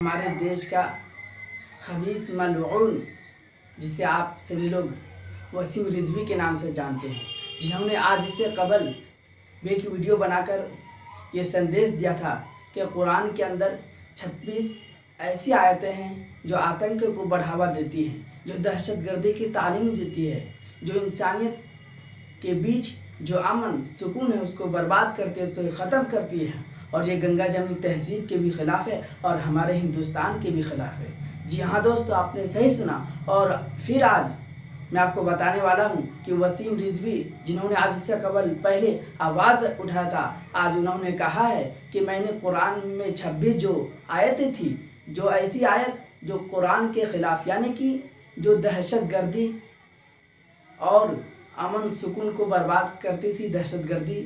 हमारे देश का खबीस मलऊन जिसे आप सभी लोग वसीम रिजवी के नाम से जानते हैं, जिन्होंने आज इससे कबल भी एक वीडियो बनाकर ये संदेश दिया था कि कुरान के अंदर 26 ऐसी आयतें हैं जो आतंक को बढ़ावा देती हैं, जो दहशतगर्दी की तालीम देती है, जो इंसानियत के बीच जो अमन सुकून है उसको बर्बाद करती है, उसको ख़त्म करती है। और ये गंगा जमनी तहजीब के भी ख़िलाफ़ है और हमारे हिंदुस्तान के भी ख़िलाफ़ है। जी हाँ दोस्तों, आपने सही सुना। और फिर आज मैं आपको बताने वाला हूँ कि वसीम रिजवी, जिन्होंने आज इससे कबल पहले आवाज़ उठाया था, आज उन्होंने कहा है कि मैंने कुरान में 26 जो आयतें थी, जो ऐसी आयत जो कुरान के ख़िलाफ़ यानी कि जो दहशतगर्दी और अमन सुकून को बर्बाद करती थी, दहशतगर्दी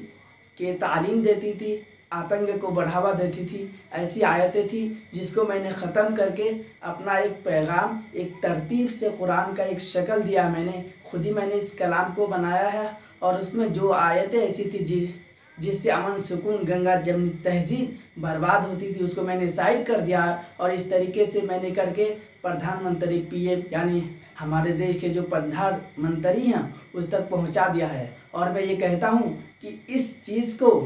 के तालीम देती थी, आतंक को बढ़ावा देती थी, ऐसी आयतें थी जिसको मैंने ख़त्म करके अपना एक पैगाम, एक तरतीब से कुरान का एक शक्ल दिया। मैंने खुद ही मैंने इस कलाम को बनाया है और उसमें जो आयतें ऐसी थी जिससे अमन सुकून गंगा जमनी तहजीब बर्बाद होती थी, उसको मैंने साइड कर दिया। और इस तरीके से मैंने करके प्रधानमंत्री पीएम यानी हमारे देश के जो प्रधानमंत्री हैं उस तक पहुंचा दिया है। और मैं ये कहता हूं कि इस चीज़ को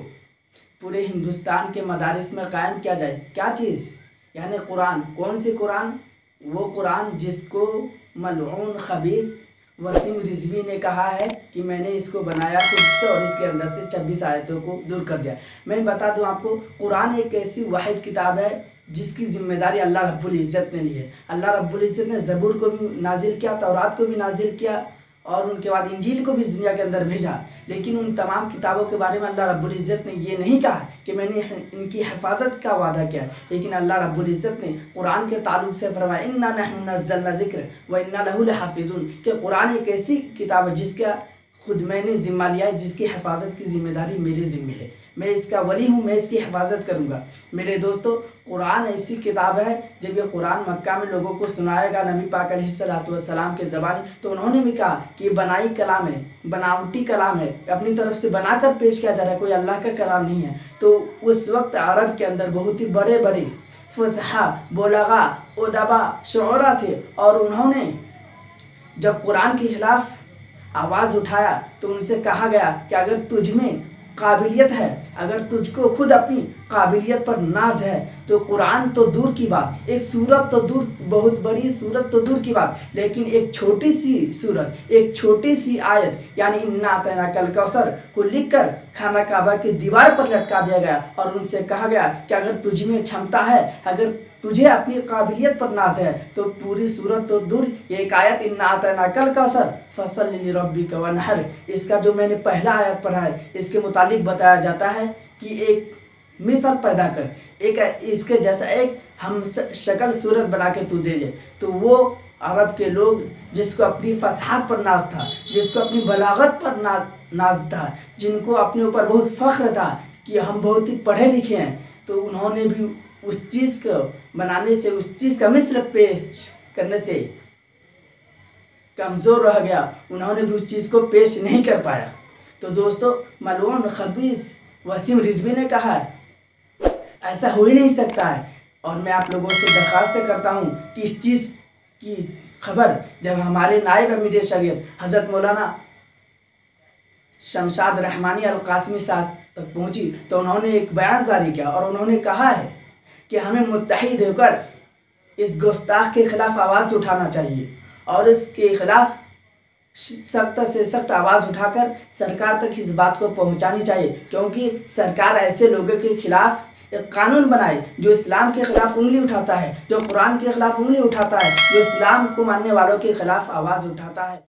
पूरे हिंदुस्तान के मदारिस में कायम किया जाए। क्या चीज़? यानी कुरान। कौन सी कुरान? वो कुरान जिसको मलऊन खबीस वसीम रिजवी ने कहा है कि मैंने इसको बनाया खुद से और इसके अंदर से 26 आयतों को दूर कर दिया। मैं बता दूं आपको, कुरान एक ऐसी वाहिद किताब है जिसकी जिम्मेदारी अल्लाह रब्बुल इज़्ज़त ने ली है। अल्लाह रब्बुल इज़्ज़त ने ज़बूर को भी नाजिल किया, तौरात को भी नाजिल किया और उनके बाद इंजील को भी इस दुनिया के अंदर भेजा। लेकिन उन तमाम किताबों के बारे में अल्लाह रब्बुल इज़्ज़त ने ये नहीं कहा कि मैंने इनकी हिफाजत का वादा किया है, लेकिन अल्लाह रब्बुल इज़्ज़त ने कुरान के ताल्लुक से फरमाया इन्ना नहनु नज़्ज़लना ज़िक्र व इन्ना लहु लहाफ़िज़ून, कि कुरान एक ऐसी किताब है जिसका खुद मैंने ज़िम्मा लिया है, जिसकी हिफाजत की ज़िम्मेदारी मेरे ज़िम्मे है। मैं इसका वली हूँ, मैं इसकी हिफाजत करूँगा। मेरे दोस्तों, कुरान ऐसी किताब है, जब ये कुरान मक्का में लोगों को सुनाएगा नबी पाक अलैहिस्सलातु वस्सलाम के ज़बानी, तो उन्होंने भी कहा कि ये बनाई कलाम है, बनावटी कलाम है, अपनी तरफ से बनाकर पेश किया जा रहा है, कोई अल्लाह का कलाम नहीं है। तो उस वक्त अरब के अंदर बहुत ही बड़े बड़े फुसहा, बुलगा, उदबा, शुअरा थे और उन्होंने जब कुरान के खिलाफ आवाज़ उठाया तो उनसे कहा गया कि अगर तुझ में काबिलियत है, अगर तुझको खुद अपनी काबिलियत पर नाज है, तो कुरान तो दूर की बात, एक सूरत तो दूर, बहुत बड़ी सूरत तो दूर की बात, लेकिन एक छोटी सी सूरत, एक छोटी सी आयत यानी इन्ना अतैनाकल कौसर को लिखकर खाना काबा की दीवार पर लटका दिया गया। और उनसे कहा गया कि अगर तुझ में क्षमता है, अगर तुझे अपनी काबिलियत पर नाज है, तो पूरी सूरत तो दूर, एक आयत इन्ना अतैनाकल कौसर फसल्लि लिरब्बिका वनहर, इसका जो मैंने पहला आयत पढ़ा है, इसके मुतालिक बताया जाता है कि एक मिसाल पैदा कर, एक इसके जैसा एक हम शक्ल सूरत बना के तू दे दे। तो वो अरब के लोग जिसको अपनी फसाहत पर नाज था, जिसको अपनी बलागत पर नाज था, जिनको अपने ऊपर बहुत फ़ख्र था कि हम बहुत ही पढ़े लिखे हैं, तो उन्होंने भी उस चीज़ को बनाने से, उस चीज़ का मिसल पेश करने से कमज़ोर रह गया, उन्होंने भी उस चीज़ को पेश नहीं कर पाया। तो दोस्तों, मलऊन खबीस वसीम रिजवी ने कहा है ऐसा हो ही नहीं सकता है। और मैं आप लोगों से दरख्वास्त करता हूँ कि इस चीज़ की खबर जब हमारे नायब अमीर शरीयत हज़रत मौलाना शमशाद रहमानी अल कासमी साहब तक पहुँची, तो उन्होंने एक बयान जारी किया और उन्होंने कहा है कि हमें मुत्तहिद होकर इस गुस्ताख के ख़िलाफ़ आवाज़ उठाना चाहिए और इसके ख़िलाफ़ सख्त से सख्त आवाज़ उठाकर सरकार तक इस बात को पहुंचानी चाहिए, क्योंकि सरकार ऐसे लोगों के खिलाफ एक कानून बनाए जो इस्लाम के ख़िलाफ़ उंगली उठाता है, जो कुरान के ख़िलाफ़ उंगली उठाता है, जो इस्लाम को मानने वालों के ख़िलाफ़ आवाज़ उठाता है।